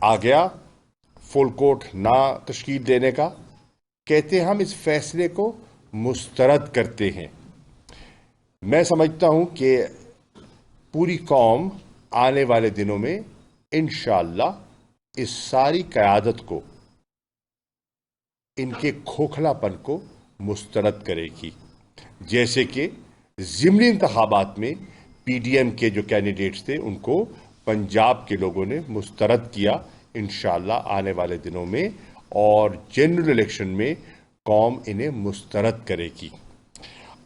आ गया full court ना तश्कील देने का। कहते हैं हम इस फैसले को मुस्तरद करते हैं। मैं समझता हूं कि पूरी कौम आने वाले दिनों में इंशाअल्लाह इस सारी क़यादत को, इनके खोखलापन को मुस्तरद करेगी। जैसे कि ज़िमनी इंतखाबात में पीडीएम के जो कैंडिडेट्स थे उनको पंजाब के लोगों ने मुस्तरद किया इंशाअल्लाह आने वाले दिनों में, और जनरल इलेक्शन में कौम इन्हें मुस्तरद करेगी।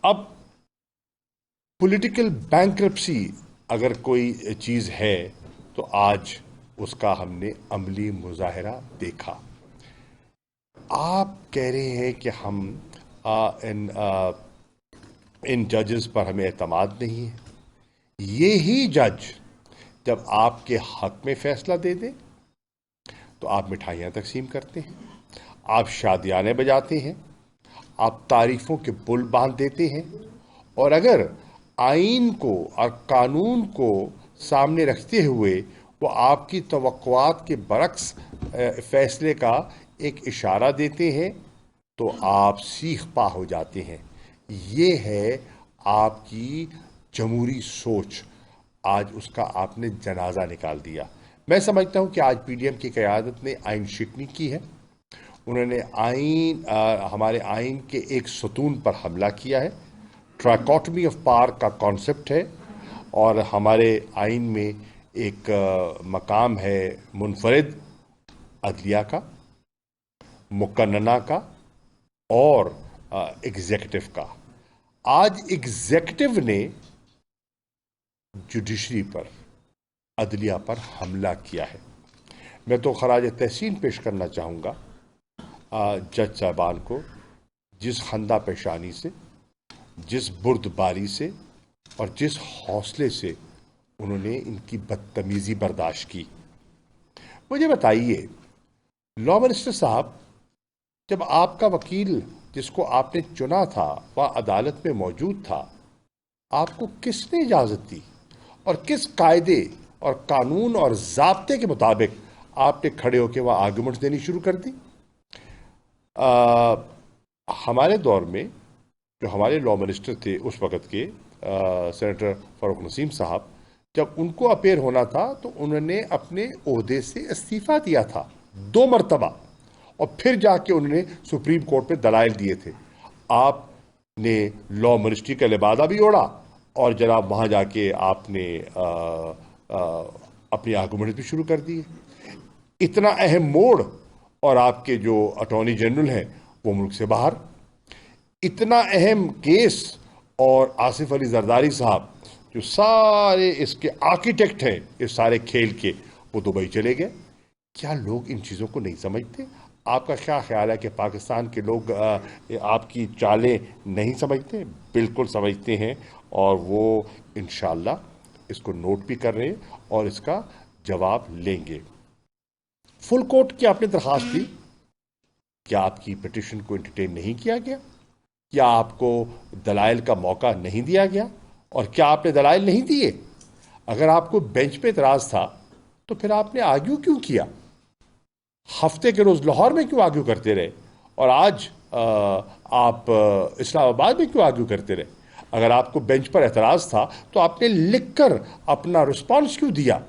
अब पॉलिटिकल बैंक्रप्सी अगर कोई चीज़ है तो आज उसका हमने अमली मुजाहरा देखा। आप कह रहे हैं कि हम इन जजेस पर हमें एतमाद नहीं है। ये ही जज जब आपके हक में फैसला दे दे तो आप मिठाइयाँ तकसीम करते हैं, आप शादियाने बजाते हैं, आप तारीफों के पुल बांध देते हैं, और अगर आइन को और कानून को सामने रखते हुए वो आपकी तवक्कुआत के बरक्स फैसले का एक इशारा देते हैं तो आप सीख पा हो जाते हैं। ये है आपकी जमहूरी सोच। आज उसका आपने जनाजा निकाल दिया। मैं समझता हूं कि आज पीडीएम की क़यादत ने आइन शिकनी की है। उन्होंने हमारे आइन के एक सतून पर हमला किया है। ट्राइकोटमी ऑफ पावर का कॉन्सेप्ट है, और हमारे आइन में एक मकाम है मुनफरिद अदलिया का, मुकन्नना का और एग्जीक्यूटिव का। आज एग्जीक्यूटिव ने जुडिशरी पर, अदलिया पर हमला किया है। मैं तो खराज तहसीन पेश करना चाहूँगा जज साहबान को, जिस खंदा पेशानी से, जिस बुर्दबारी से और जिस हौसले से उन्होंने इनकी बदतमीजी बर्दाश्त की। मुझे बताइए लॉ मिनिस्टर साहब, जब आपका वकील जिसको आपने चुना था वह अदालत में मौजूद था, आपको किसने इजाज़त दी और किस कायदे और कानून और ज़ाब्ते के मुताबिक आपने खड़े होकर वह आर्गूमेंट्स देनी शुरू कर दी? हमारे दौर में जो हमारे लॉ मिनिस्टर थे उस वक़्त के सेनेटर फ़ारूक नसीम साहब, जब उनको अपेयर होना था तो उन्होंने अपने ओहदे से इस्तीफ़ा दिया था 2 मरतबा, और फिर जाके उन्होंने सुप्रीम कोर्ट में दलाइल दिए थे। आपने लॉ मिनिस्ट्री का लिबादा भी ओढ़ा और जनाब वहाँ जाके आपने अपनी आर्गूमेंट भी शुरू कर दिए। इतना अहम मोड़, और आपके जो अटॉर्नी जनरल हैं वो मुल्क से बाहर। इतना अहम केस, और आसिफ अली जरदारी साहब जो सारे इसके आर्किटेक्ट हैं इस सारे खेल के, वो दुबई चले गए। क्या लोग इन चीज़ों को नहीं समझते? आपका क्या ख्याल है कि पाकिस्तान के लोग आपकी चालें नहीं समझते? बिल्कुल समझते हैं, और वो इंशाअल्लाह इसको नोट भी कर रहे हैं और इसका जवाब लेंगे। फुल कोर्ट की आपने दरखास्त दी, क्या आपकी पिटिशन को एंटरटेन नहीं किया गया? क्या आपको दलाइल का मौका नहीं दिया गया? और क्या आपने दलाइल नहीं दिए? अगर आपको बेंच पे इतराज़ था तो फिर आपने आर्ग्यू क्यों किया? हफ्ते के रोज लाहौर में क्यों आर्ग्यू करते रहे, और आज आप इस्लामाबाद में क्यों आर्ग्यू करते रहे? अगर आपको बेंच पर एतराज़ था तो आपने लिखकर अपना रिस्पॉन्स क्यों दिया?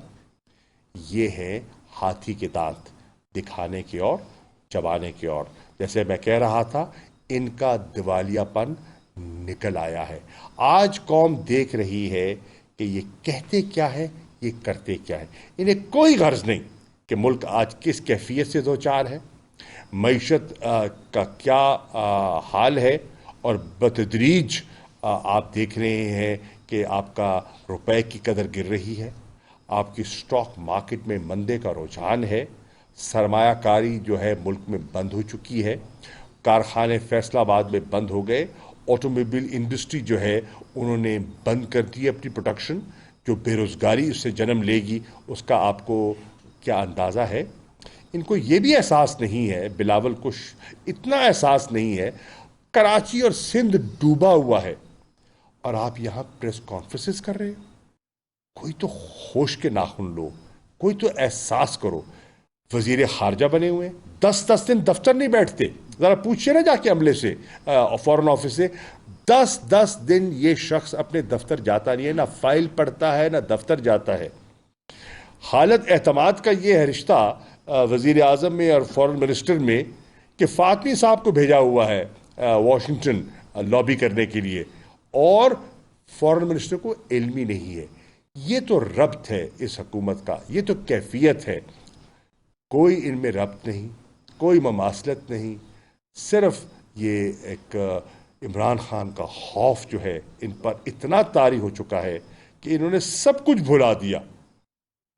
ये है हाथी के दांत, दिखाने की ओर, चबाने की ओर। जैसे मैं कह रहा था, इनका दिवालियापन निकल आया है। आज कौम देख रही है कि ये कहते क्या है, ये करते क्या है। इन्हें कोई गर्ज नहीं कि मुल्क आज किस कैफियत से दो चार है, मईशत का क्या हाल है, और बतदरीज आप देख रहे हैं कि आपका रुपए की कदर गिर रही है, आपकी स्टॉक मार्केट में मंदे का रुझान है, सरमायाकारी जो है मुल्क में बंद हो चुकी है, कारखाने फैसलाबाद में बंद हो गए, ऑटोमोबाइल इंडस्ट्री जो है उन्होंने बंद कर दी अपनी प्रोडक्शन। जो बेरोज़गारी उससे जन्म लेगी उसका आपको क्या अंदाज़ा है? इनको ये भी एहसास नहीं है, बिलावल को इतना एहसास नहीं है, कराची और सिंध डूबा हुआ है और आप यहाँ प्रेस कॉन्फ्रेंसेस कर रहे हो। कोई तो होश के नाखून लो, कोई तो एहसास करो। वजीर खारजा बने हुए हैं, 10-10 दिन दफ्तर नहीं बैठते। जरा पूछिए ना जाके अमले से, फॉरेन ऑफिस से, 10-10 दिन ये शख्स अपने दफ्तर जाता नहीं है, ना फाइल पढ़ता है ना दफ्तर जाता है। हालत एतमाद का ये है रिश्ता वजीर आजम में और फॉरेन मिनिस्टर में कि फातमी साहब को भेजा हुआ है वाशिंगटन लॉबी करने के लिए, और फॉरेन मिनिस्टर को इल्मी नहीं है। ये तो रब्त है इस हुकूमत का, ये तो कैफियत है। कोई इनमें रब्त नहीं, कोई ममासलत नहीं, सिर्फ ये एक इमरान खान का खौफ जो है इन पर इतना तारी हो चुका है कि इन्होंने सब कुछ भुला दिया।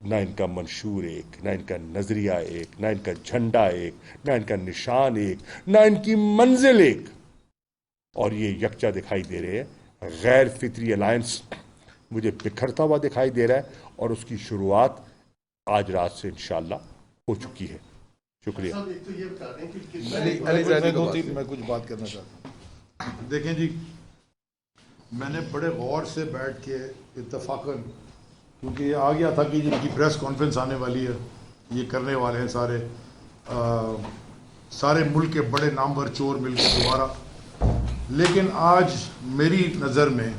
ना इनका मंशूर एक, ना इनका नजरिया एक, ना इनका झंडा एक, ना इनका निशान एक, ना इनकी मंजिल एक, और ये यकजा दिखाई दे रहे हैं। गैर फितरी अलायंस मुझे बिखरता हुआ दिखाई दे रहा है, और उसकी शुरुआत आज रात से इंशाअल्लाह हो चुकी है। शुक्रिया। मैं कुछ बात करना चाहता हूँ। देखें जी, मैंने बड़े गौर से बैठ के इत्तफाकन, क्योंकि ये आ गया था कि जिनकी प्रेस कॉन्फ्रेंस आने वाली है, ये करने वाले हैं सारे मुल्क के बड़े नामवर चोर मिलकर दोबारा। लेकिन आज मेरी नज़र में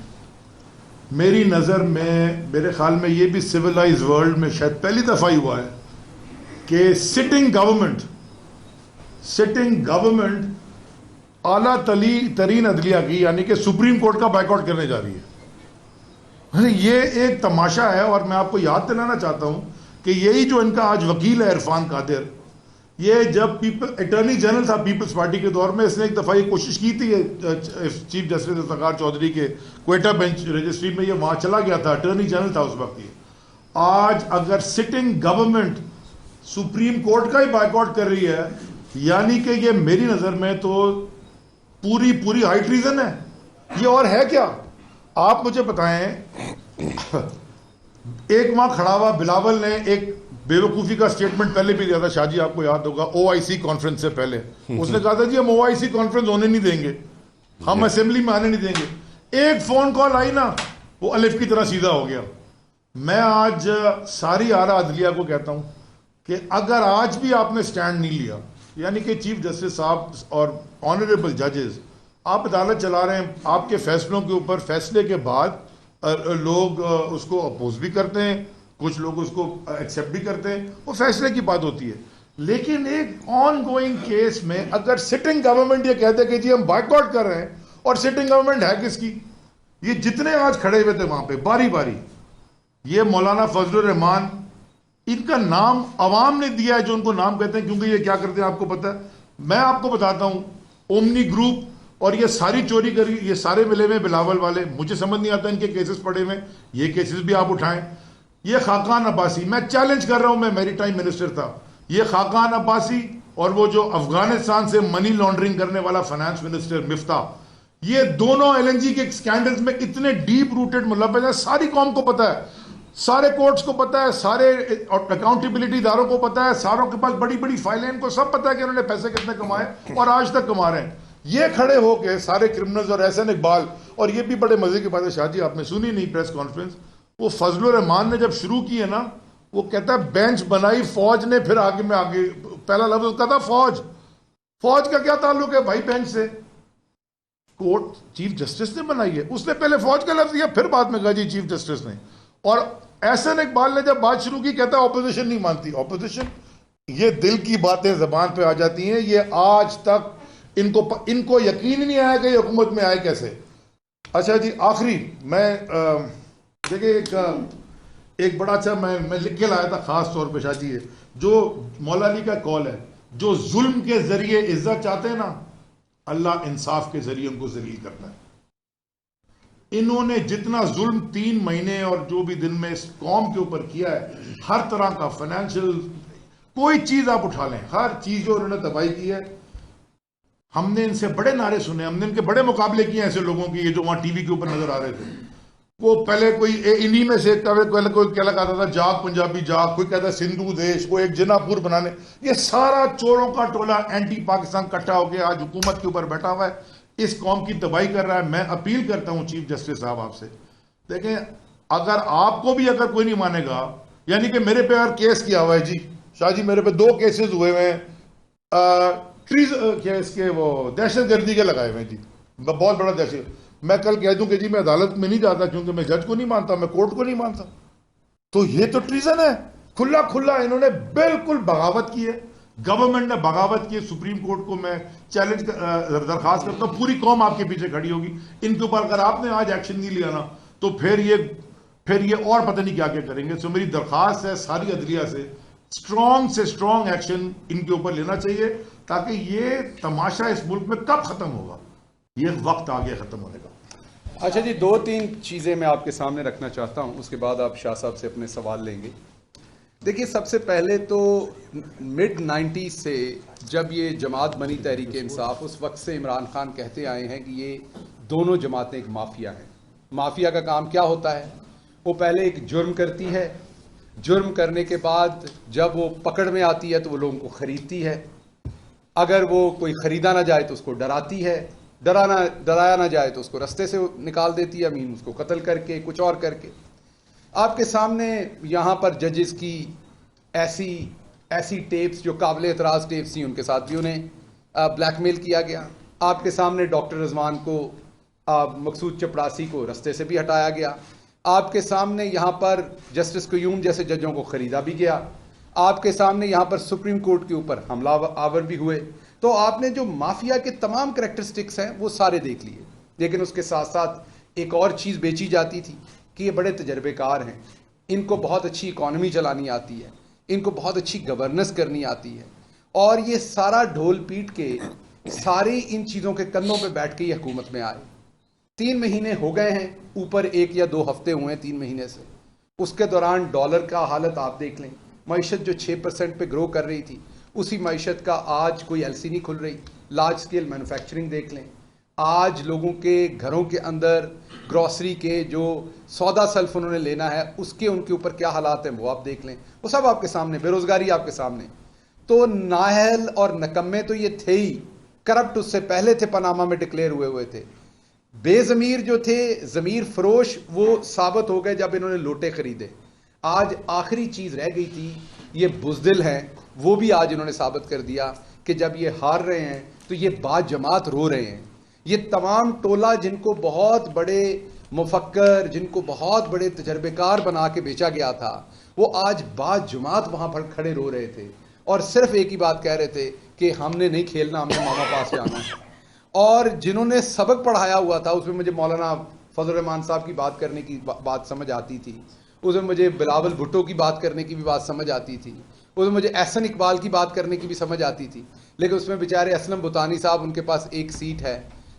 मेरे ख्याल में ये भी सिविलाइज वर्ल्ड में शायद पहली दफ़ा ही हुआ है कि सिटिंग गवर्नमेंट आला तरीन अदलिया की, यानी कि सुप्रीम कोर्ट का बायकॉट करने जा रही है। ये एक तमाशा है। और मैं आपको याद दिलाना चाहता हूं कि यही जो इनका आज वकील है इरफान कादिर, ये जब अटॉर्नी जनरल था पीपल्स पार्टी के दौर में, इसने एक दफ़ा ये कोशिश की थी चीफ जस्टिस इफ्तिखार चौधरी के क्वेटा बेंच रजिस्ट्री में, ये वहाँ चला गया था, अटॉर्नी जनरल था उस वक्त ये। आज अगर सिटिंग गवर्नमेंट सुप्रीम कोर्ट का ही बायकॉट कर रही है, यानी कि ये मेरी नज़र में तो पूरी हाई ट्रीजन है ये। और है क्या, आप मुझे बताएं। एक वहां खड़ा हुआ बिलावल ने एक बेवकूफ़ी का स्टेटमेंट पहले भी दिया था, शाहजी आपको याद होगा, OIC कॉन्फ्रेंस से पहले। उसने कहा था जी हम OIC कॉन्फ्रेंस होने नहीं देंगे, हम असेंबली में आने नहीं देंगे। एक फोन कॉल आई ना, वो अलिफ की तरह सीधा हो गया। मैं आज सारी आला अदलिया को कहता हूं कि अगर आज भी आपने स्टैंड नहीं लिया, यानी कि चीफ जस्टिस साहब और ऑनरेबल जजेस, आप अदालत चला रहे हैं, आपके फैसलों के ऊपर फैसले के बाद लोग उसको अपोज भी करते हैं, कुछ लोग उसको एक्सेप्ट भी करते हैं, वो फैसले की बात होती है। लेकिन एक ऑन गोइंग केस में अगर सिटिंग गवर्नमेंट ये कहते कि जी हम बायकॉट कर रहे हैं, और सिटिंग गवर्नमेंट है किसकी? ये जितने आज खड़े हुए थे वहां पे बारी बारी, ये मौलाना फजलुर रहमान, इनका नाम अवाम ने दिया है जो उनको नाम कहते हैं, क्योंकि ये क्या करते हैं आपको पता है। मैं आपको बताता हूं, ओमनी ग्रुप और ये सारी चोरी करी, ये सारे मिले हुए बिलावल वाले, मुझे समझ नहीं आता इनके केसेस पड़े हुए, ये केसेस भी आप उठाएं। ये खाकान अब्बासी, मैं चैलेंज कर रहा हूं, मैं मैरी टाइम मिनिस्टर था, ये खाकान अब्बासी और वो जो अफगानिस्तान से मनी लॉन्ड्रिंग करने वाला फाइनेंस मिनिस्टर मिफ्ता, ये दोनों LNG के स्कैंडल्स में इतने डीप रूटेड मुलव्वस हैं। सारी कौम को पता है, सारे कोर्ट्स को पता है, सारे अकाउंटेबिलिटी इदारों को पता है, सारों के पास बड़ी बड़ी फाइलें, इनको सब पता है कि उन्होंने पैसे कितने कमाए और आज तक कमा रहे हैं। ये खड़े होके सारे क्रिमिनल्स और एहसन इकबाल, और ये भी बड़े मजे की बात है शाहजी, आपने सुनी नहीं प्रेस कॉन्फ्रेंस, वो फजलुर रहमान ने जब शुरू की है ना, वो कहता है बेंच बनाई फौज ने, फिर आगे में आगे पहला लफ्ज उसका था फौज। फौज का क्या ताल्लुक है भाई बेंच से? कोर्ट चीफ जस्टिस ने बनाई है, उसने पहले फौज का लफ्ज दिया, फिर बाद में कहा जी चीफ जस्टिस ने। और एहसन इकबाल ने जब बात शुरू की, कहता है ऑपोजिशन नहीं मानती। ऑपोजिशन, ये दिल की बातें जबान पे आ जाती हैं। ये आज तक इनको यकीन नहीं आया कि हुकूमत में आए कैसे। अच्छा जी, आखिरी मैं देखिए एक बड़ा अच्छा मैं लिख के लाया था खास तौर पे शाहजी, जो मौला अली का कॉल है, जो जुल्म के जरिए इज्जत चाहते हैं ना, अल्लाह इंसाफ के जरिए उनको जलील करता है। इन्होंने जितना जुल्म 3 महीने और जो भी दिन में इस कौम के ऊपर किया है, हर तरह का फाइनेंशियल कोई चीज आप उठा लें, हर चीज जो उन्होंने तबाही की है। हमने इनसे बड़े नारे सुने, हमने इनके बड़े मुकाबले किए ऐसे लोगों की, ये जो वहां टीवी के ऊपर नजर आ रहे थे। वो पहले कोई इन्हीं में से कोई क्या लगाता था, जाग पंजाबी जाग, कोई कहता सिंधु देश, वो एक जिनापुर बनाने। ये सारा चोरों का टोला एंटी पाकिस्तान इकट्ठा होकर आज हुकूमत के ऊपर बैठा हुआ है, इस कौम की तबाही कर रहा है। मैं अपील करता हूं चीफ जस्टिस साहब आपसे, देखें अगर आपको भी अगर कोई नहीं मानेगा, यानी कि मेरे पे अगर केस किया हुआ है जी, शाह जी मेरे पे 2 केसेस हुए हुए हैं ट्रीज क्या इसके वो दहशतगर्दी के लगाए हुए हैं जी, बहुत बड़ा दहशत। मैं कल कह दूं कि जी मैं अदालत में नहीं जाता क्योंकि मैं जज को नहीं मानता, मैं कोर्ट को नहीं मानता, तो ये तो ट्रीजन है। खुला खुला इन्होंने बिल्कुल बगावत की है, गवर्नमेंट ने बगावत की है। सुप्रीम कोर्ट को मैं चैलेंज दरखास्त करता हूं, पूरी कौम आपके पीछे खड़ी होगी इनके ऊपर। अगर आपने आज एक्शन नहीं लिया ना तो फिर ये और पता नहीं क्या क्या करेंगे। सो मेरी दरखास्त है सारी अदलिया से स्ट्रॉन्ग एक्शन इनके ऊपर लेना चाहिए, ताकि ये तमाशा इस मुल्क में कब खत्म होगा, ये वक्त आ गया खत्म होने का। अच्छा जी, 2-3 चीज़ें मैं आपके सामने रखना चाहता हूं, उसके बाद आप शाह साहब से अपने सवाल लेंगे। देखिए, सबसे पहले तो मिड 90s से जब ये जमात बनी तहरीक इंसाफ, उस वक्त से इमरान खान कहते आए हैं कि ये दोनों जमातें एक माफिया हैं। माफिया का काम क्या होता है? वो पहले एक जुर्म करती है, जुर्म करने के बाद जब वो पकड़ में आती है तो वो लोगों को खरीदती है, अगर वो कोई खरीदा ना जाए तो उसको डराती है, डराया ना जाए तो उसको रास्ते से निकाल देती है, मीन उसको कत्ल करके कुछ और करके। आपके सामने यहाँ पर जजेस की ऐसी टेप्स जो काबिल एतराज़ टेप्स थी, उनके साथ भी उन्हें ब्लैकमेल किया गया। आपके सामने डॉक्टर रिजवान को, मकसूद चपड़ासी को रास्ते से भी हटाया गया। आपके सामने यहाँ पर जस्टिस क़य्यूम जैसे जजों को ख़रीदा भी गया। आपके सामने यहाँ पर सुप्रीम कोर्ट के ऊपर हमला आवर भी हुए। तो आपने जो माफिया के तमाम करैक्टरिस्टिक्स हैं वो सारे देख लिए, लेकिन उसके साथ साथ एक और चीज़ बेची जाती थी कि ये बड़े तजर्बेकार हैं, इनको बहुत अच्छी इकॉनमी चलानी आती है, इनको बहुत अच्छी गवर्नेंस करनी आती है, और ये सारा ढोल पीट के सारी इन चीज़ों के कंधों पे बैठ के ये हुकूमत में आए। 3 महीने हो गए हैं, ऊपर 1 या 2 हफ्ते हुए हैं 3 महीने से। उसके दौरान डॉलर का हालत आप देख लें, मईशत जो 6% पे ग्रो कर रही थी, उसी मईशत का आज कोई एलसी नहीं खुल रही। लार्ज स्केल मैन्युफैक्चरिंग देख लें, आज लोगों के घरों के अंदर ग्रॉसरी के जो सौदा सल्फ उन्होंने लेना है उसके उनके ऊपर क्या हालात हैं वो आप देख लें, वो सब आपके सामने, बेरोजगारी आपके सामने। तो नाहल और नकम्मे तो ये थे ही, करप्ट उससे पहले थे, पनामा में डिक्लेयर हुए थे। बेजमीर जो थे, जमीर फरोश, वो साबित हो गए जब इन्होंने लोटे खरीदे। आज आखिरी चीज रह गई थी, ये बुज़दिल हैं, वो भी आज इन्होंने साबित कर दिया कि जब ये हार रहे हैं तो ये बाजमात रो रहे हैं। ये तमाम टोला जिनको बहुत बड़े मुफक्कर, जिनको बहुत बड़े तजर्बेकार बना के बेचा गया था, वो आज बाजमात वहां पर खड़े रो रहे थे और सिर्फ एक ही बात कह रहे थे कि हमने नहीं खेलना, हमने मामा पास जाना है। और जिन्होंने सबक पढ़ाया हुआ था, उसमें मुझे मौलाना फजल रहमान साहब की बात करने की बात समझ आती थी, उसमें मुझे बिलावल भुट्टो की बात करने की भी बात समझ आती थी, उसमें मुझे एहसन इकबाल की बात करने की भी समझ आती थी। लेकिन उसमें बेचारे असलम बुतानी साहब, उनके पास 1 सीट है,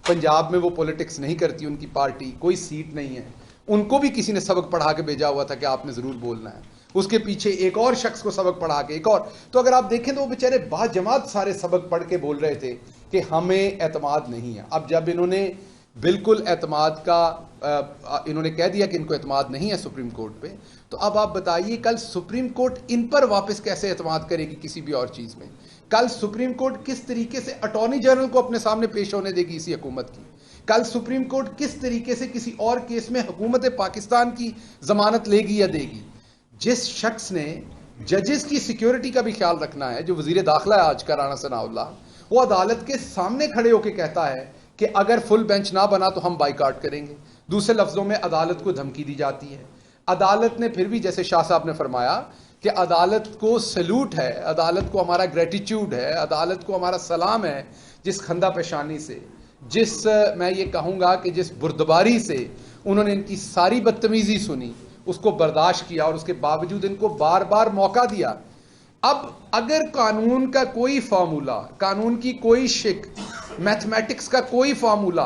पंजाब में वो पॉलिटिक्स नहीं करती उनकी पार्टी, कोई सीट नहीं है, उनको भी किसी ने सबक पढ़ा के भेजा हुआ था कि आपने ज़रूर बोलना है। उसके पीछे एक और शख्स को सबक पढ़ा के, एक और, तो अगर आप देखें तो वो बेचारे बाजमात सारे सबक पढ़ के बोल रहे थे कि हमें एतमाद नहीं है। अब जब इन्होंने बिल्कुल एतमाद का इन्होंने कह दिया कि इनको एतमाद नहीं है सुप्रीम कोर्ट पे, तो अब आप बताइए कल सुप्रीम कोर्ट इन पर वापस कैसे एतमाद करेगी किसी भी और चीज़ में? कल सुप्रीम कोर्ट किस तरीके से अटॉर्नी जनरल को अपने सामने पेश होने देगी इसी हुकूमत की? कल सुप्रीम कोर्ट किस तरीके से किसी और केस में हुकूमत पाकिस्तान की जमानत लेगी या देगी? जिस शख्स ने जजेस की सिक्योरिटी का भी ख्याल रखना है, जो वजीर दाखिला है आज का, राणा सनाउल्लाह, वो अदालत के सामने खड़े होकर कहता है कि अगर फुल बेंच ना बना तो हम बाइकाट करेंगे। दूसरे लफ्जों में अदालत को धमकी दी जाती है। अदालत ने फिर भी, जैसे शाह साहब ने फरमाया कि अदालत को सैल्यूट है, अदालत को हमारा ग्रेटिट्यूड है, अदालत को हमारा सलाम है, जिस खंदा पेशानी से, जिस मैं ये कहूँगा कि जिस बुर्दबारी से उन्होंने इनकी सारी बदतमीजी सुनी, उसको बर्दाश्त किया और उसके बावजूद इनको बार बार मौका दिया। अब अगर कानून का कोई फार्मूला, कानून की कोई शिक, मैथमेटिक्स का कोई फार्मूला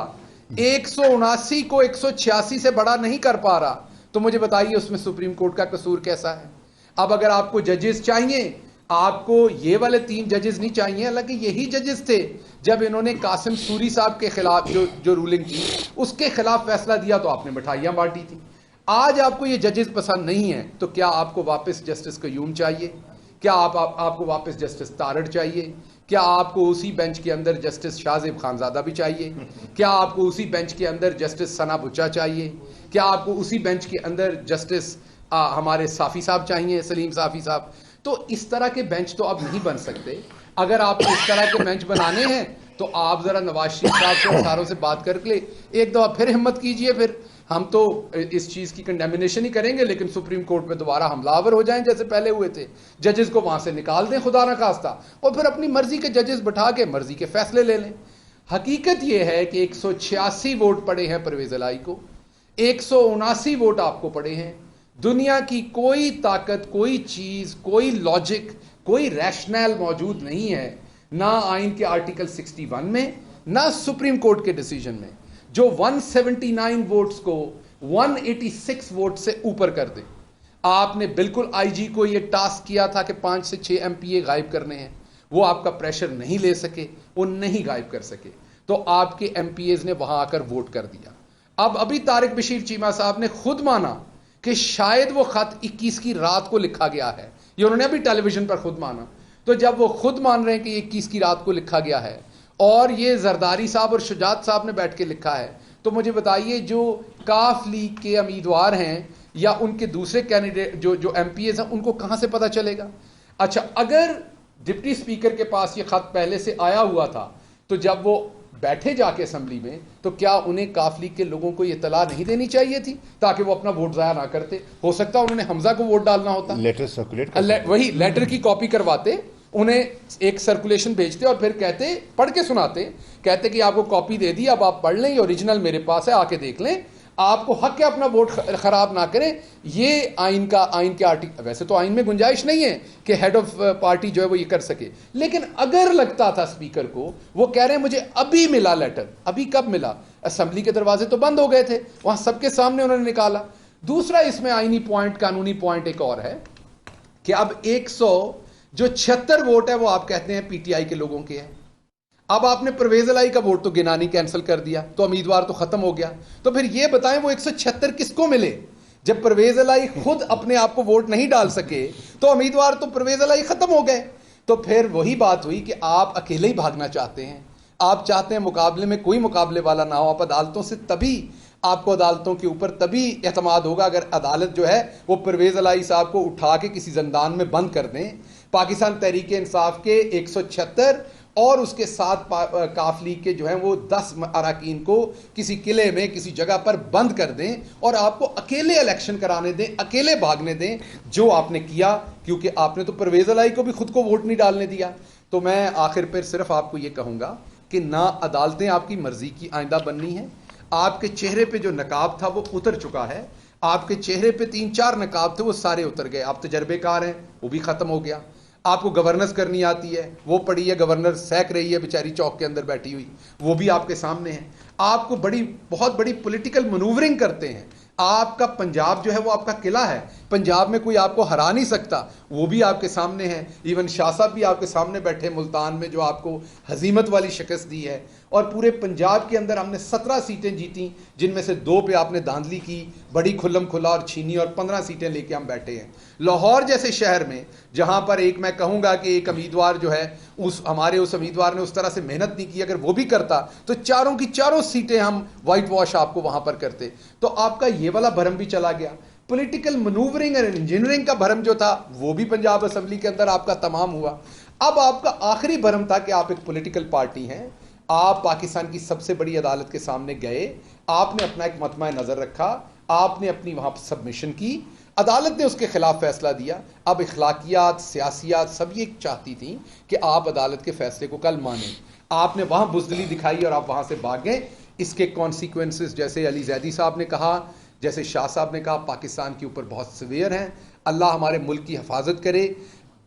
179 को 186 से बड़ा नहीं कर पा रहा, तो मुझे बताइए उसमें सुप्रीम कोर्ट का कसूर कैसा है? अब अगर आपको जजेस चाहिए, आपको ये वाले 3 जजेस नहीं चाहिए, हालांकि यही जजेस थे जब इन्होंने कासिम सूरी साहब के खिलाफ जो रूलिंग की उसके खिलाफ फैसला दिया तो आपने मिठाइयां बांटी थी। आज आपको ये जजेस पसंद नहीं है तो क्या आपको वापस जस्टिस क़य्यूम चाहिए? क्या आपको वापस जस्टिस तारड़ चाहिए? क्या आपको उसी बेंच के अंदर जस्टिस शाहजेब खानजादा भी चाहिए? क्या आपको उसी बेंच के अंदर जस्टिस सना बुच्चा चाहिए? क्या आपको उसी बेंच के अंदर जस्टिस हमारे साफ़ी साहब चाहिए, सलीम साफ़ी साहब? तो इस तरह के बेंच तो अब नहीं बन सकते। अगर आप इस तरह के बेंच बनाने हैं तो आप जरा नवाज शरीफ साहब से सारों से बात करके एक दफा फिर हिम्मत कीजिए। फिर हम तो इस चीज की कंडेमिनेशन ही करेंगे, लेकिन सुप्रीम कोर्ट में दोबारा हमलावर हो जाएं जैसे पहले हुए थे। जजेस को वहां से निकाल दें खुदा न खास्ता, और फिर अपनी मर्जी के जजेस बैठा के मर्जी के फैसले ले लें। हकीकत यह है कि 186 वोट पड़े हैं परवेज इलाही को, 179 वोट आपको पड़े हैं। दुनिया की कोई ताकत, कोई चीज, कोई लॉजिक, कोई रैशनल मौजूद नहीं है, ना आइन के आर्टिकल 61 में, ना सुप्रीम कोर्ट के डिसीजन में, जो 179 वोट्स को 186 वोट से ऊपर कर दे। आपने बिल्कुल आईजी को यह टास्क किया था कि 5 से 6 एमपीए गायब करने हैं, वो आपका प्रेशर नहीं ले सके, वो नहीं गायब कर सके, तो आपके एमपीएज ने वहां आकर वोट कर दिया। अब अभी तारिक बशीर चीमा साहब ने खुद माना कि शायद वो खत 21 की रात को लिखा गया है, ये उन्होंने अभी टेलीविजन पर खुद माना। तो जब वो खुद मान रहे हैं कि 21 की रात को लिखा गया है और ये जरदारी साहब और शुजात साहब ने बैठ के लिखा है, तो मुझे बताइए जो काफ लीग के उम्मीदवार हैं या उनके दूसरे कैंडिडेट जो एमपीएस हैं, उनको कहां से पता चलेगा? अच्छा, अगर डिप्टी स्पीकर के पास ये खत पहले से आया हुआ था, तो जब वो बैठे जाके असेंबली में, तो क्या उन्हें काफ लीग के लोगों को ये तला नहीं देनी चाहिए थी ताकि वो अपना वोट जाया ना करते? हो सकता है उन्होंने हमजा को वोट डालना होता, लेटर सर्कुलेट वही लेटर की कॉपी करवाते, उन्हें एक सर्कुलेशन भेजते और फिर कहते, पढ़ के सुनाते, कहते कि आपको कॉपी दे दी, अब आप पढ़ लें, ये ओरिजिनल मेरे पास है, आके देख लें, आपको हक है अपना वोट खराब ना करें। ये आइन के आर्टिकल, वैसे तो आइन में गुंजाइश नहीं है कि हेड ऑफ पार्टी जो है वो ये कर सके, लेकिन अगर लगता था स्पीकर को, वो कह रहे हैं मुझे अभी मिला लेटर, अभी कब मिला? असेंबली के दरवाजे तो बंद हो गए थे, वहां सबके सामने उन्होंने निकाला। दूसरा इसमें आइनी पॉइंट, कानूनी पॉइंट एक और है कि अब 176 वोट है वो आप कहते हैं पीटीआई के लोगों के हैं। अब आपने परवेज इलाही का वोट तो गिनानी कैंसिल कर दिया, तो उम्मीदवार तो खत्म हो गया। तो फिर ये बताएं वो 176 किसको मिले? जब परवेज इलाही खुद अपने आप को वोट नहीं डाल सके, तो उम्मीदवार तो परवेज इलाही खत्म हो गए। तो फिर वही बात हुई कि आप अकेले ही भागना चाहते हैं, आप चाहते हैं मुकाबले में कोई मुकाबले वाला ना हो। आप अदालतों से तभी, आपको अदालतों के ऊपर तभी एतमाद होगा अगर अदालत जो है वो परवेज इलाही साहब को उठा के किसी जंदान में बंद कर दें। पाकिस्तान तहरीक इंसाफ के 176 और उसके साथ काफ लीग के जो हैं वो 10 अरकान को किसी किले में किसी जगह पर बंद कर दें और आपको अकेले इलेक्शन कराने दें, अकेले भागने दें, जो आपने किया, क्योंकि आपने तो परवेज इलाही को भी खुद को वोट नहीं डालने दिया। तो मैं आखिर पर सिर्फ आपको ये कहूंगा कि ना अदालतें आपकी मर्जी की आइंदा बननी है। आपके चेहरे पे जो नकाब था वो उतर चुका है, आपके चेहरे पे 3-4 नकाब थे वो सारे उतर गए। आप तजर्बेकार हैं, वो भी खत्म हो गया। आपको गवर्नेंस करनी आती है, वो पड़ी है, गवर्नर सहक रही है बेचारी चौक के अंदर बैठी हुई, वो भी आपके सामने है। आपको बहुत बड़ी पॉलिटिकल मनूवरिंग करते हैं। आपका पंजाब जो है वो आपका किला है, पंजाब में कोई आपको हरा नहीं सकता, वो भी आपके सामने है। इवन शाह साहब भी आपके सामने बैठे मुल्तान में, जो आपको हजीमत वाली शिकस्त दी है। और पूरे पंजाब के अंदर हमने 17 सीटें जीती, जिनमें से 2 पे आपने धांधली की, बड़ी खुल्लम खुला और छीनी, और 15 सीटें लेके हम बैठे हैं। लाहौर जैसे शहर में, जहां पर एक मैं कहूंगा कि एक उम्मीदवार जो है हमारे उस उम्मीदवार ने उस तरह से मेहनत नहीं की, अगर वो भी करता तो चारों की चारों सीटें हम वाइट वॉश आपको वहां पर करते। तो आपका ये वाला भरम भी चला गया। पॉलिटिकल मनूवरिंग और इंजीनियरिंग का भरम जो था वो भी पंजाब असेंबली के अंदर आपका तमाम हुआ। अब आपका आखिरी भरम था कि आप एक पॉलिटिकल पार्टी हैं, आप पाकिस्तान की सबसे बड़ी अदालत के सामने गए, आपने अपना एक मतमा नजर रखा, आपने अपनी वहां पर सबमिशन की, अदालत ने उसके खिलाफ फैसला दिया। अब इखलाकियात, सियासियात सब ये चाहती थी कि आप अदालत के फैसले को कल माने। आपने वहां बुजदली दिखाई और आप वहां से भाग गए। इसके कॉन्सिक्वेंसेस, जैसे अली जैदी साहब ने कहा, जैसे शाह साहब ने कहा, पाकिस्तान के ऊपर बहुत सीवियर हैं। अल्लाह हमारे मुल्क की हिफाजत करे।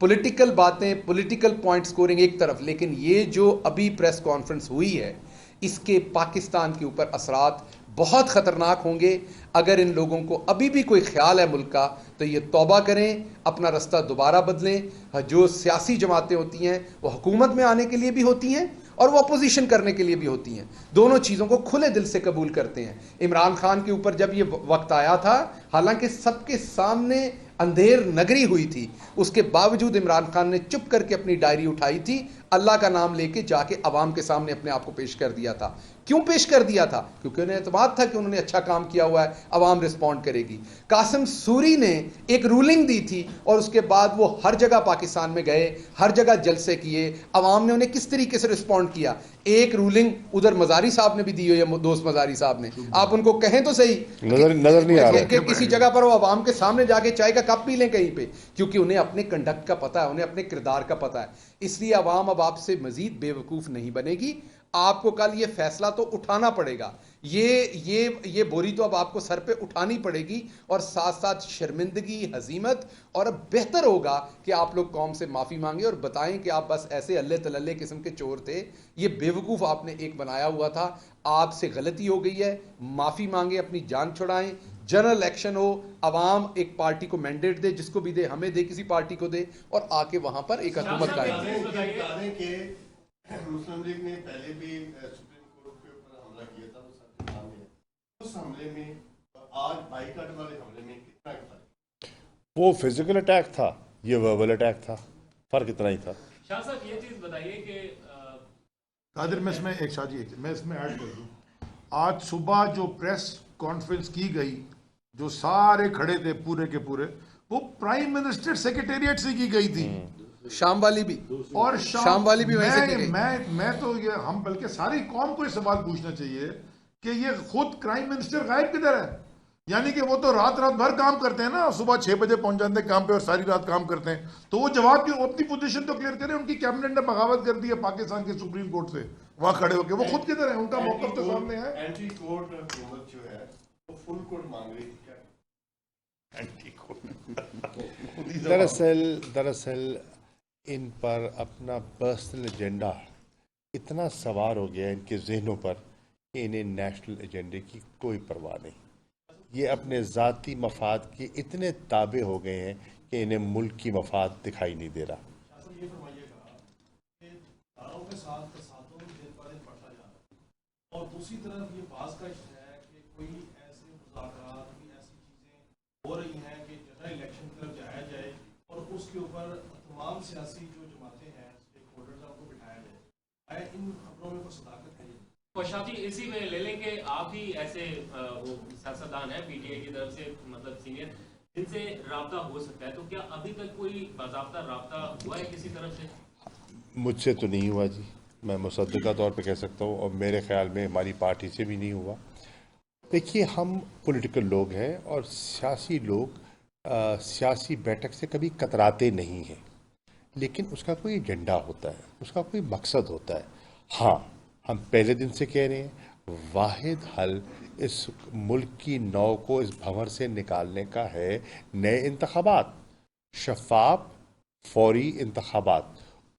पॉलिटिकल बातें, पॉलिटिकल पॉइंट स्कोरिंग एक तरफ, लेकिन ये जो अभी प्रेस कॉन्फ्रेंस हुई है, इसके पाकिस्तान के ऊपर असरात बहुत ख़तरनाक होंगे। अगर इन लोगों को अभी भी कोई ख्याल है मुल्क का, तो ये तौबा करें, अपना रास्ता दोबारा बदलें। जो सियासी जमातें होती हैं वो हुकूमत में आने के लिए भी होती हैं और वो अपोजिशन करने के लिए भी होती हैं, दोनों चीज़ों को खुले दिल से कबूल करते हैं। इमरान खान के ऊपर जब ये वक्त आया था, हालांकि सबके सामने अंधेर नगरी हुई थी, उसके बावजूद इमरान खान ने चुप करके अपनी डायरी उठाई थी, अल्लाह का नाम लेके जाके अवाम के सामने अपने आप को पेश कर दिया था। क्यों पेश कर दिया था? क्योंकि उन्हें एतमाद था कि उन्होंने अच्छा काम किया हुआ है, अवाम रिस्पॉन्ड करेगी। कासिम सूरी ने एक रूलिंग दी थी और उसके बाद वो हर जगह पाकिस्तान में गए, हर जगह जलसे किए, अवाम ने उन्हें किस तरीके से रिस्पॉन्ड किया। एक रूलिंग उधर मजारी साहब ने भी दी हुई है, दोस्त मजारी साहब ने, आप उनको कहें तो सही, नजर नहीं आ रहा कि किसी जगह पर वो अवाम के सामने जाके चाय का कप पी लें कहीं पे, क्योंकि उन्हें अपने कंडक्ट का पता है, उन्हें अपने किरदार का पता है। इसलिए अवाम अब आपसे मजीद बेवकूफ नहीं बनेगी। आपको कल ये फैसला तो उठाना पड़ेगा, ये बोरी तो अब आपको सर पे उठानी पड़ेगी, और साथ साथ शर्मिंदगी, हजीमत, और अब बेहतर होगा कि आप लोग कौम से माफी मांगे और बताएं कि आप बस ऐसे अल्ले तलल्ले किस्म के चोर थे, ये बेवकूफ आपने एक बनाया हुआ था, आपसे गलती हो गई है, माफी मांगे, अपनी जान छुड़ाएं, जनरल इलेक्शन हो, अवाम एक पार्टी को मैंडेट दे, जिसको भी दे, हमें दे, किसी पार्टी को दे, और आके वहां पर एक हुकूमत कायम। मुस्लिम लीग ने पहले भी सुप्रीम कोर्ट के ऊपर हमला किया था, वो सामने है। उस हमले में आज बाइकाट वाले हमले में कितना फर्क? वो फिजिकल अटैक था, ये वर्बल अटैक था, फर्क इतना ही था। शाह साहब ये चीज बताइए कि कादिर, मैं इसमें एक शाजी मैं इसमें ऐड कर दूं, आज सुबह जो प्रेस कॉन्फ्रेंस की गई, जो सारे खड़े थे पूरे के पूरे, वो प्राइम मिनिस्टर सेक्रेटेरिएट से की गई थी, शाम वाली भी, और शाम वाली भी वहीं से की गई। मैं तो ये, हम बल्कि सारी कौम को ये सवाल पूछना चाहिए कि ये खुद प्राइम मिनिस्टर गायब किधर है? यानी कि वो तो रात भर काम करते हैं ना, सुबह 6 बजे पहुंच जाते हैं काम पे और सारी रात काम करते हैं, तो वो जवाब क्यों, अपनी पोजीशन तो क्लियर करें। उनकी कैबिनेट ने बगावत कर दी है पाकिस्तान के सुप्रीम कोर्ट से, वहां खड़े होकर, वो खुद किधर है? उनका मौकफ तो सामने है। एंटी कोर्ट हुकूमत जो है वो फुल कोर्ट मांग रही थी, क्या एंटी कोर्ट दरअसल इन पर अपना पर्सनल एजेंडा इतना सवार हो गया है इनके जहनों पर कि इन्हें नेशनल एजेंडे की कोई परवाह नहीं। ये अपने ज़ाती मफाद के इतने ताबे हो गए हैं कि इन्हें मुल्क की मफाद दिखाई नहीं दे रहा। ये फरमाइएगा कि तारों के साथ तसादुम दिन पर दिन बढ़ता जा रहा है, और दूसरी तरफ ये बात का है कि कोई ऐसे मुज़ाकरात, कोई ऐसी चीज़ें हो रही हैं कि जनरल इलेक्शन की तरफ जाया जाए और उसके ऊपर तमाम सियासी जो जमातें हैं, स्टेक होल्डर्स हैं, उनको बिठाया जाए। इन खबरों में कोई सदाकत है? पशाती इसी में ले लेंगे, आप ही ऐसे वो सियासतदान है पीटीआई की तरफ से, मतलब सीनियर, जिनसे राब्ता हो सकता है, तो क्या अभी तक कोई बाज़ाब्ता राब्ता हुआ है किसी तरफ से? मुझसे तो नहीं हुआ जी, मैं मुसद्दका तौर पे कह सकता हूँ, और मेरे ख्याल में हमारी पार्टी से भी नहीं हुआ। देखिए, हम पॉलिटिकल लोग हैं और सियासी लोग सियासी बैठक से कभी कतराते नहीं हैं, लेकिन उसका कोई एजेंडा होता है, उसका कोई मकसद होता है। हाँ, हम पहले दिन से कह रहे हैं, वाहिद हल इस मुल्क की नौ को इस भंवर से निकालने का है नए इंतखाबात, शफाफ फौरी इंतखाबात।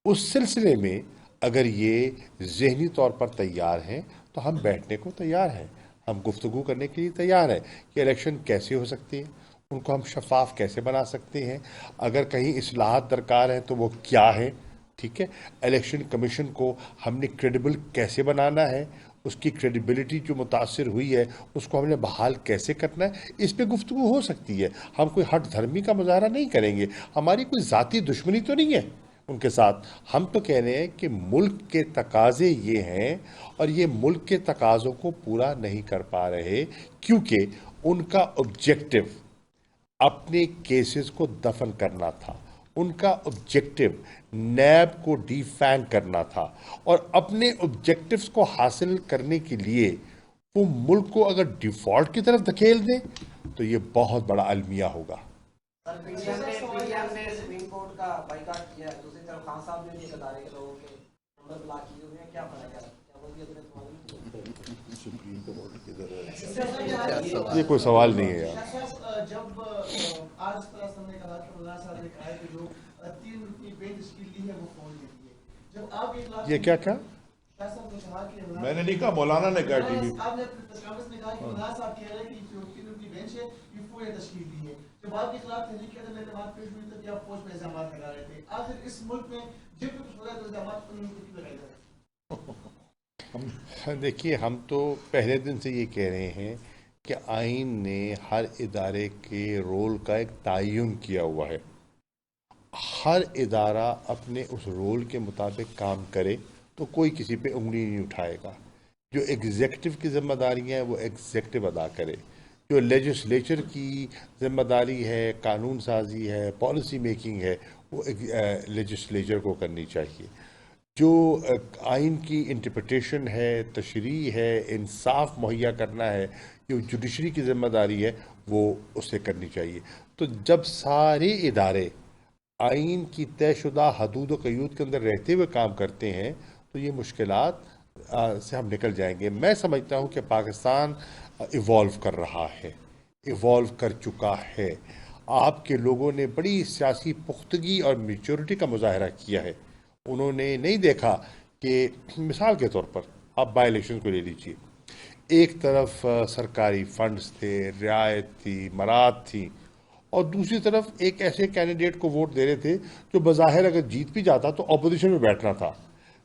उस सिलसिले में अगर ये ज़हनी तौर पर तैयार हैं तो हम बैठने को तैयार हैं, हम गुफ्तगू करने के लिए तैयार हैं कि इलेक्शन कैसे हो सकती है, उनको हम शफाफ कैसे बना सकते हैं, अगर कहीं इस्लाहात दरकार हैं तो वो क्या है, ठीक है। इलेक्शन कमीशन को हमने क्रेडिबल कैसे बनाना है, उसकी क्रेडिबिलिटी जो मुतासिर हुई है उसको हमने बहाल कैसे करना है, इस पे गुफ्तगू हो सकती है। हम कोई हट धर्मी का मुजाहरा नहीं करेंगे, हमारी कोई ज़ाती दुश्मनी तो नहीं है उनके साथ। हम तो कह रहे हैं कि मुल्क के तकाजे ये हैं और ये मुल्क के तकाज़ों को पूरा नहीं कर पा रहे, क्योंकि उनका ऑब्जेक्टिव अपने केसेस को दफन करना था, उनका ऑब्जेक्टिव नैब को डिफैंग करना था, और अपने ऑब्जेक्टिव्स को हासिल करने के लिए वो मुल्क को अगर डिफॉल्ट की तरफ धकेल दें तो ये बहुत बड़ा अलमिया होगा। पीटीएम ने सुप्रीम कोर्ट का बाइकआउट किया है, दूसरी तरफ खान साहब ने भी अदारे के लोगों के नंबर ब्लॉक किए हुए हैं, क्या फर्क है? ये कोई सवाल नहीं है यार। जब आज ने कहा कि मुल्ला साहब ने कहा कि जो 3 की बेंच तश्कील दी है वो कौन देती है, जब आप 1 लाख, ये क्या शाह साहब ने कहा कि मैंने नहीं कहा, मौलाना ने कहा टीवी। आपने प्रेस कॉन्फ्रेंस में कहा कि मुल्ला साहब कह रहे हैं कि जो 3 की बेंच है ये पूरे तश्कील दी है, जब आपके खिलाफ तहरीक के अंदर बात पेश हुई तो आप फौज पर इल्जाम लगा रहे थे। आखिर इस मुल्क में जब भी कुछ हो रहा है तो इल्जाम लगाए जा रहे हैं। देखिए, हम तो पहले दिन से ये कह रहे हैं कि आइन ने हर इदारे के रोल का एक तयन किया हुआ है, हर इदारा अपने उस रोल के मुताबिक काम करे तो कोई किसी पे उंगली नहीं उठाएगा। जो एग्जेक्टिव की जिम्मेदारियां हैं वो एग्जेक्टिव अदा करे, जो लेजिस्लेचर की जिम्मेदारी है, कानून साजी है, पॉलिसी मेकिंग है, वो लेजिस्लेचर को करनी चाहिए। जो आइन की इंटरप्रिटेशन है, तशरीह है, इंसाफ मुहैया करना है, जो जुडिशरी की जिम्मेदारी है, वो उसे करनी चाहिए। तो जब सारे इदारे आइन की तयशुदा हदूद व क़यूद के अंदर रहते हुए काम करते हैं तो ये मुश्किलात से हम निकल जाएंगे। मैं समझता हूँ कि पाकिस्तान इवॉल्व कर रहा है, इवॉल्व कर चुका है। आपके लोगों ने बड़ी सियासी पुख्तगी और मेच्योरिटी का मुजाहरा किया है। उन्होंने नहीं देखा कि मिसाल के तौर पर आप बाई इलेक्शन को ले लीजिए, एक तरफ सरकारी फंड्स थे, रियायत थी, मराद थी, और दूसरी तरफ एक ऐसे कैंडिडेट को वोट दे रहे थे जो बज़ाहिर अगर जीत भी जाता तो अपोजिशन में बैठना था।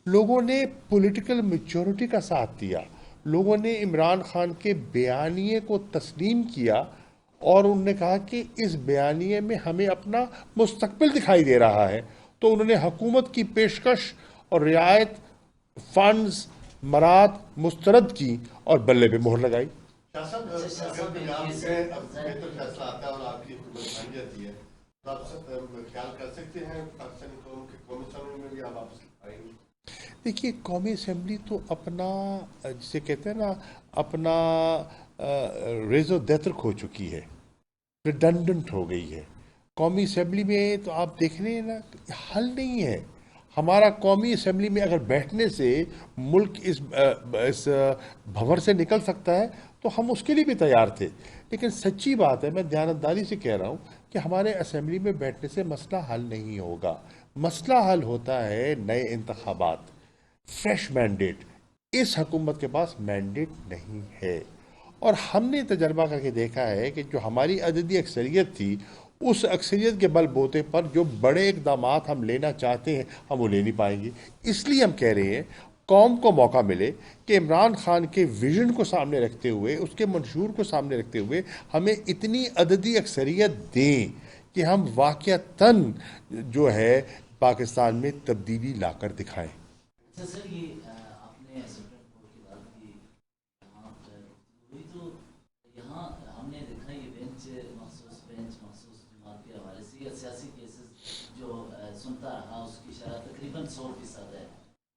लोगों ने पॉलिटिकल मैच्योरिटी का साथ दिया, लोगों ने इमरान खान के बयानिए को तस्लीम किया और उन्होंने कहा कि इस बयानिए में हमें अपना मुस्तकबिल दिखाई दे रहा है। तो उन्होंने हुकूमत की पेशकश और रियायत, फंड्स, मराद मुस्तरद की और बल्ले पे मोहर लगाई। शाह साहब, अगर पंजाब में अब बेहतर फैसला आता है और आपकी हुकूमत बन जाती है तो आप सब ख्याल कर सकते हैं पाकिस्तानी कौम के कौमी असम्बली में भी आप वापस आएंगे? देखिए, कौमी असम्बली तो अपना, जिसे कहते हैं ना, अपना रेज़ो दत्र खो चुकी है, रिडंडेंट हो गई है। कौमी असम्बली में तो आप देख रहे हैं ना, हल नहीं है। हमारा कौमी असम्बली में अगर बैठने से मुल्क इस भंवर से निकल सकता है तो हम उसके लिए भी तैयार थे। लेकिन सच्ची बात है, मैं दयानतदारी से कह रहा हूँ कि हमारे असम्बली में बैठने से मसला हल नहीं होगा। मसला हल होता है नए इंतखाबात, फ्रेश मैंडेट। इस हुकूमत के पास मैंडेट नहीं है और हमने तजर्बा करके देखा है कि जो हमारी अददी अक्सरियत थी, उस अक्सरियत के बलबूते पर जो बड़े इक़दाम हम लेना चाहते हैं हम वो ले नहीं पाएंगे। इसलिए हम कह रहे हैं कौम को मौका मिले कि इमरान खान के विजन को सामने रखते हुए, उसके मंशूर को सामने रखते हुए हमें इतनी अददी अक्सरियत दें कि हम वाक़तन जो है पाकिस्तान में तब्दीली लाकर दिखाएं। सर, ये आपने सुप्रीम कोर्ट की बात की, यहाँ हुई तो यहाँ हमने देखा ये बेंच मखसूस जमात के हवाले से या सियासी केसेस जो सुनता रहा उसकी शरह तकरीबन 100% है।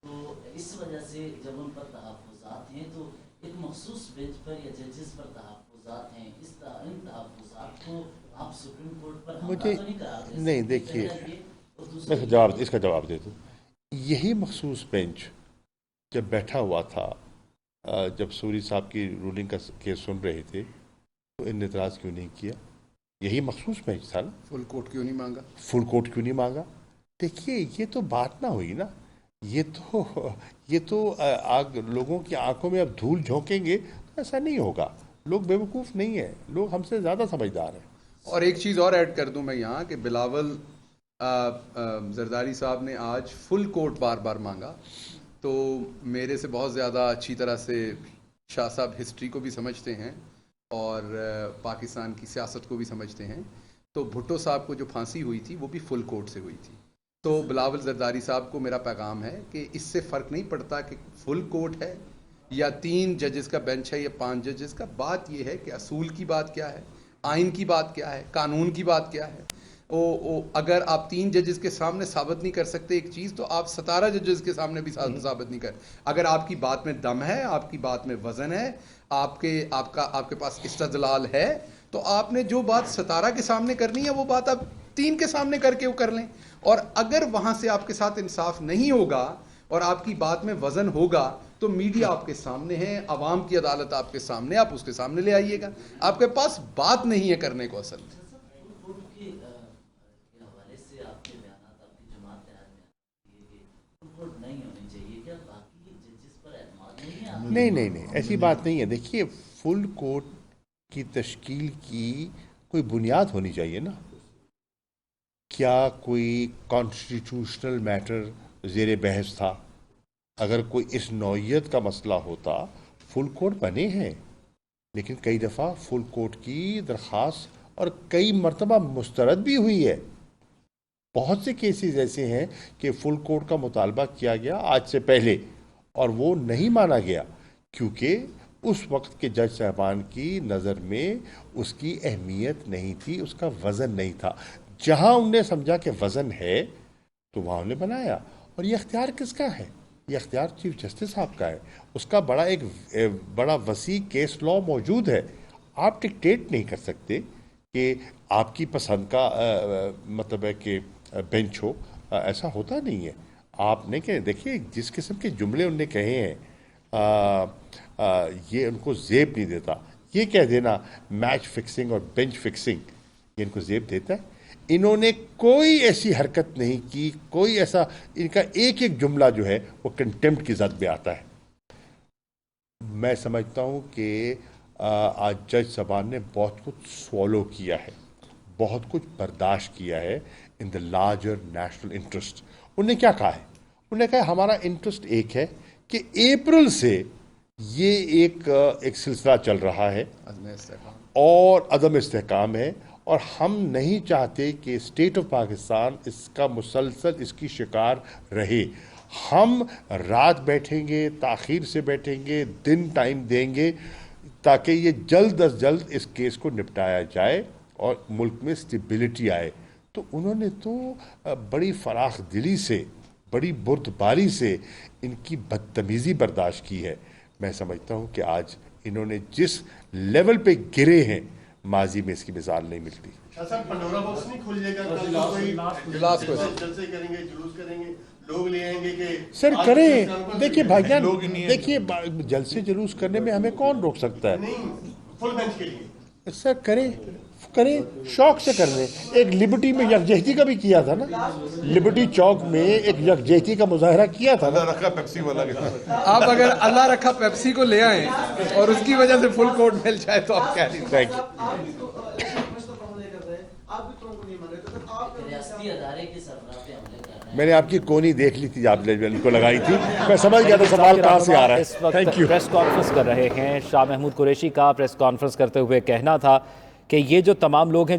तो इस वजह से जब उन पर तहफ़्फ़ुज़ात हैं तो एक मखसूस बेंच पर या जजेस पर तहफ़्फ़ुज़ात हैं, इन तहफ़्फ़ुज़ात को आप सुप्रीम कोर्ट पर मुझे तो नहीं करा सकते? नहीं, देखिए, मैं इसका जवाब दे दूँ। यही मखसूस बेंच जब बैठा हुआ था, जब सूरी साहब की रूलिंग का केस सुन रहे थे, तो इन एतराज़ क्यों नहीं किया? यही मखसूस बेंच था ना। फुल कोर्ट क्यों नहीं मांगा? फुल कोर्ट क्यों नहीं मांगा? देखिए, ये तो बात ना हुई ना। ये तो लोगों की आंखों में अब धूल झोंकेंगे तो ऐसा नहीं होगा। लोग बेवकूफ़ नहीं है, लोग हमसे ज़्यादा समझदार हैं। और एक चीज़ और ऐड कर दूं मैं यहाँ कि बिलावल जरदारी साहब ने आज फुल कोर्ट बार बार मांगा, तो मेरे से बहुत ज़्यादा अच्छी तरह से शाह साहब हिस्ट्री को भी समझते हैं और पाकिस्तान की सियासत को भी समझते हैं। तो भुट्टो साहब को जो फांसी हुई थी वो भी फुल कोर्ट से हुई थी। तो बिलावल जरदारी साहब को मेरा पैगाम है कि इससे फ़र्क नहीं पड़ता कि फुल कोर्ट है या 3 जजेस का बेंच है या 5 जजेस का। बात यह है कि असूल की बात क्या है, आइन की बात क्या है, कानून की बात क्या है। अगर आप 3 जजेस के सामने साबित नहीं कर सकते एक चीज़, तो आप 17 जजेस के सामने भी साबित नहीं कर। अगर आपकी बात में दम है, आपकी बात में वज़न है, आपके पास इस्तदलाल है, तो आपने जो बात 17 के सामने करनी है वो बात आप 3 के सामने करके वो कर लें। और अगर वहाँ से आपके साथ इंसाफ नहीं होगा और आपकी बात में वज़न होगा तो मीडिया आपके सामने है, आवाम की अदालत आपके सामने, आप उसके सामने ले आइएगा। आपके पास बात नहीं है करने को असल में। नहीं, ऐसी बात नहीं है। देखिए, फुल कोर्ट की तश्कील की कोई बुनियाद होनी चाहिए ना। क्या कोई कॉन्स्टिट्यूशनल मैटर ज़ेर बहस था? अगर कोई इस नौइयत का मसला होता, फुल कोर्ट बने हैं, लेकिन कई दफ़ा फुल कोर्ट की दरख्वास्त और कई मरतबा मुस्तरद भी हुई है। बहुत से केसेस ऐसे हैं कि फुल कोर्ट का मुतालबा किया गया आज से पहले और वो नहीं माना गया क्योंकि उस वक्त के जज साहबान की नज़र में उसकी अहमियत नहीं थी, उसका वज़न नहीं था। जहां उनने समझा कि वज़न है तो वहां उन्हें बनाया। और ये अख्तियार किसका है? ये अख्तियार चीफ जस्टिस साहब का है। उसका बड़ा वसी केस लॉ मौजूद है। आप डिक्टेट नहीं कर सकते कि आपकी पसंद का मतलब है कि बेंच हो, ऐसा होता नहीं है। आपने कहे, देखिए जिस किस्म के जुमले उनने कहे हैं ये उनको जेब नहीं देता। ये कह देना मैच फिक्सिंग और बेंच फिक्सिंग, ये इनको जेब देता है? इन्होंने कोई ऐसी हरकत नहीं की, कोई ऐसा, इनका एक एक जुमला जो है वो कंटेम्प्ट की जद में आता है। मैं समझता हूँ कि आज जज साहबान ने बहुत कुछ स्वॉलो किया है, बहुत कुछ बर्दाश्त किया है in the larger national interest. उन्होंने क्या कहा है? उन्होंने कहा हमारा इंटरेस्ट एक है कि अप्रैल से ये एक सिलसिला चल रहा है और अदम इस्तेहकाम है, और हम नहीं चाहते कि स्टेट ऑफ पाकिस्तान इसका मुसलसल इसकी शिकार रहे। हम रात बैठेंगे, ताख़ीर से बैठेंगे, दिन टाइम देंगे ताकि ये जल्द अज जल्द इस केस को निपटाया जाए और मुल्क में स्टेबिलिटी आए। तो उन्होंने तो बड़ी फराख दिली से, बड़ी बुर्दबारी से इनकी बदतमीज़ी बर्दाश्त की है। मैं समझता हूँ कि आज इन्होंने जिस लेवल पे गिरे हैं, माजी में इसकी मिसाल नहीं मिलती। शाह साहब, पंडोरा बॉक्स नहीं खुल जाएगा? कल को कोई जलसे करेंगे, जुलूस करेंगे, लोग ले आएंगे कि सर करें। देखिए भाईजान, देखिए जलसे जुलूस करने में हमें कौन रोक सकता है? नहीं, फुल बेंच के लिए सर करें, शौक से कर लें। एक लिबर्टी में यकजहती का भी किया था ना, लिबर्टी चौक में एक यकजहती का मुजाहरा किया था ना। रखा पेप्सी वाला के आप अगर अल्लाह रखा पेप्सी को ले आए और उसकी वजह से फुल कोर्ट मिल जाए तो आप क्या नहीं। Thank you. रियासती अदारे के सरबराह पे हमले कर रहे हैं। मैंने आपकी कोनी देख ली थी, आपने उनको लगाई थी, मैं समझ गया था सवाल कहाँ से आ रहा है। इस वक्त थैंक यू। प्रेस कॉन्फ्रेंस कर रहे हैं। शाह महमूद कुरैशी का प्रेस कॉन्फ्रेंस करते हुए कहना था कि ये जो तमाम लोग हैं